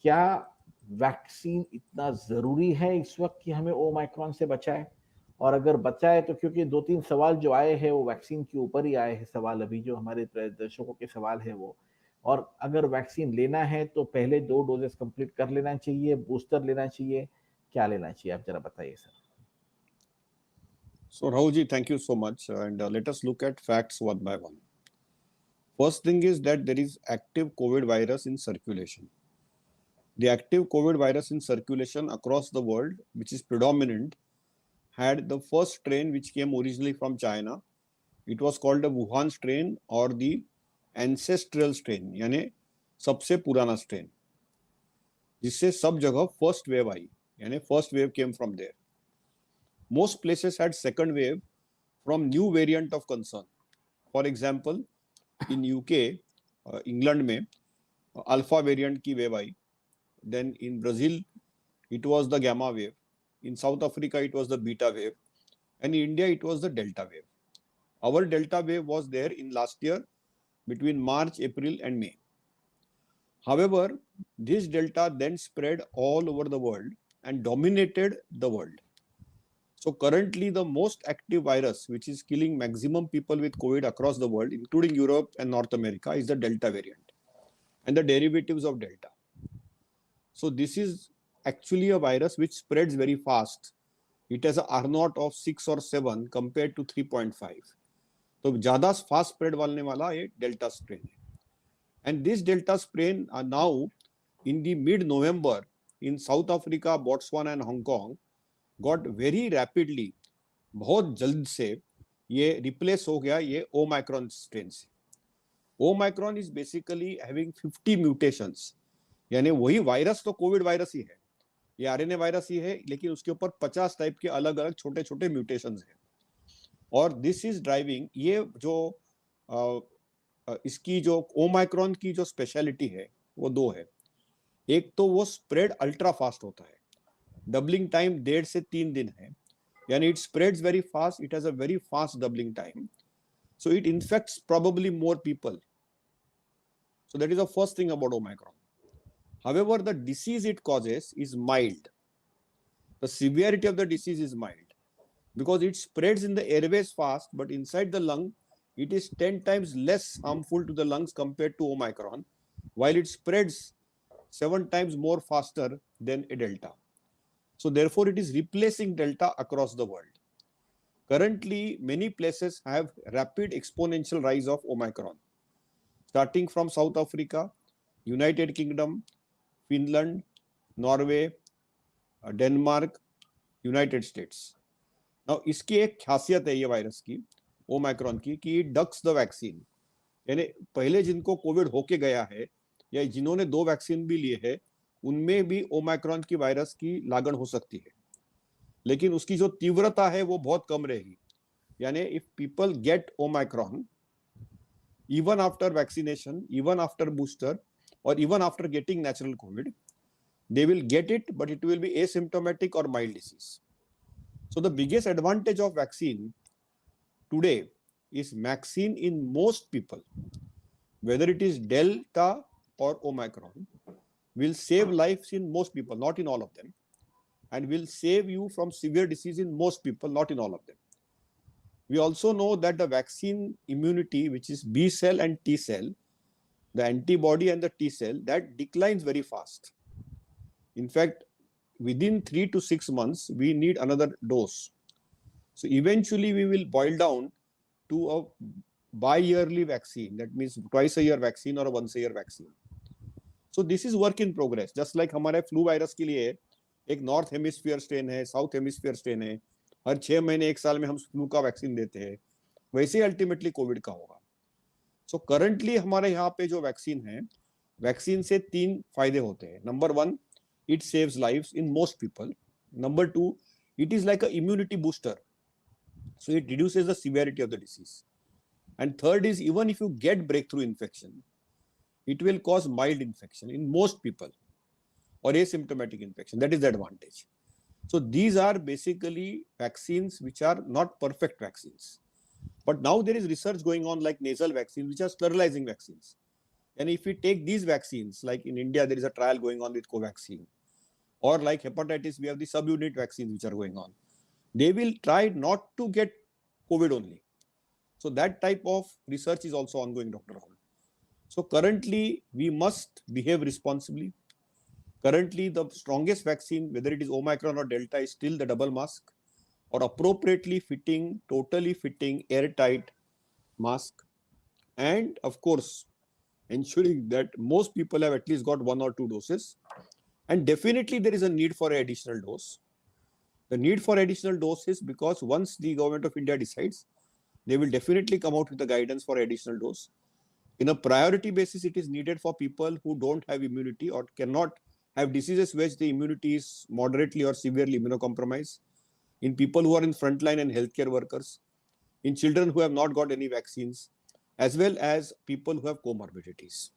क्या वैक्सीन इतना जरूरी है इस वक्त कि हमें ओमाइक्रॉन से बचाए? और अगर बचाए तो, क्योंकि 2-3 सवाल जो आए हैं वो वैक्सीन के ऊपर ही आए हैं सवाल, अभी जो हमारे दर्शकों के सवाल है वो। और अगर वैक्सीन लेना है तो पहले 2 डोजेस कंप्लीट कर लेना चाहिए, बूस्टर लेना चाहिए, क्या लेना चाहिए, आप जरा बताइए sir. So Rahulji, thank you so much. And let us look at facts one by one. First thing is that there is active COVID virus in circulation. The active COVID virus in circulation across the world, which is predominant, had the first strain which came originally from China. It was called the Wuhan strain or the ancestral strain, यानी सबसे पुराना strain, जिससे सब जगह first wave आई, यानी first wave came from there. Most places had second wave from new variant of concern. For example, in UK, England में alpha variant की wave I. Then in Brazil, it was the gamma wave. In South Africa, it was the beta wave. And in India, it was the delta wave. Our delta wave was there in last year between March, April and May. However, this delta then spread all over the world and dominated the world. So currently the most active virus which is killing maximum people with COVID across the world, including Europe and North America, is the Delta variant and the derivatives of Delta. So this is actually a virus which spreads very fast. It has a R0 of 6 or 7 compared to 3.5. तो ज़्यादा fast spread वालने वाला ये delta strain है. And this Delta strain are now in the mid-November in South Africa, Botswana and Hong Kong got very rapidly, बहुत जल्द से ये replace हो गया ये ओमाइक्रॉन स्ट्रेन से. Omicron is basically having 50 mutations, यानी वही वायरस तो कोविड वायरस ही है, ये आरएनए वायरस ही है, लेकिन उसके ऊपर 50 टाइप के अलग अलग छोटे छोटे म्यूटेशंस हैं. और दिस इज ड्राइविंग, ये जो इसकी जो ओमाइक्रॉन की जो स्पेशलिटी है वो दो है. एक तो वो स्प्रेड अल्ट्रा फास्ट होता है, डबलिंग टाइम 1.5 से 3 दिन है, यानी it spreads very fast, it has a very fast doubling time, so it infects probably more people. So that is the first thing about Omicron. However, the disease it causes is mild. The severity of the disease is mild because it spreads in the airways fast, but inside the lung it is 10 times less harmful to the lungs compared to Omicron, while it spreads 7 times more faster than a Delta. So therefore it is replacing Delta across the world. Currently, many places have rapid exponential rise of Omicron, starting from South Africa, United Kingdom, Finland, Norway, Denmark, United States. Now, इसकी एक खासियत है ये virus की, Omicron की, कि ducks the vaccine, यानी पहले जिनको कोविड होके गया है या जिन्होंने 2 वैक्सीन भी लिए हैं, उनमें भी ओमाइक्रॉन की वायरस की लागण हो सकती है, लेकिन उसकी जो तीव्रता है वो बहुत कम रहेगी. यानी if people get omicron even after vaccination, even after booster और even after getting natural covid, they will get it, but it will be asymptomatic or mild disease. So the biggest advantage of vaccine today is vaccine in most people, whether it is Delta or Omicron, will save lives in most people, not in all of them, and will save you from severe disease in most people, not in all of them. We also know that the vaccine immunity, which is B cell and T cell, the antibody and the T cell, that declines very fast. In fact, within 3 to 6 months, we need another dose. So eventually we will boil down to a bi-yearly vaccine. That means twice a year vaccine or a once a year vaccine. So this is work in progress. Just like हमारे flu virus के लिए एक north hemisphere strain है, south hemisphere strain है, हर 6 महीने 1 साल में हम फ्लू का वैक्सीन देते हैं, वैसे अल्टीमेटली कोविड का होगा. सो करंटली हमारे यहाँ पे जो वैक्सीन है, वैक्सीन से 3 फायदे होते हैं. Number 1, it saves lives in most people. Number 2, it is like an immunity booster, so it reduces the severity of the disease. And third is, even if you get breakthrough infection, it will cause mild infection in most people or asymptomatic infection. That is the advantage. So these are basically vaccines which are not perfect vaccines, but now there is research going on like nasal vaccines, which are sterilizing vaccines, And if we take these vaccines, like in India, there is a trial going on with Covaxin, or like hepatitis, we have the subunit vaccines which are going on. They will try not to get COVID only. So that type of research is also ongoing, Dr. Rahul. So currently, we must behave responsibly. Currently, the strongest vaccine, whether it is Omicron or Delta, is still the double mask or appropriately fitting, totally fitting, airtight mask. And of course, ensuring that most people have at least got 1 or 2 doses. And definitely, there is a need for an additional dose. The need for additional dose is because once the government of India decides, they will definitely come out with the guidance for additional dose. In a priority basis, it is needed for people who don't have immunity or cannot have diseases which the immunity is moderately or severely immunocompromised, in people who are in frontline and healthcare workers, in children who have not got any vaccines, as well as people who have comorbidities.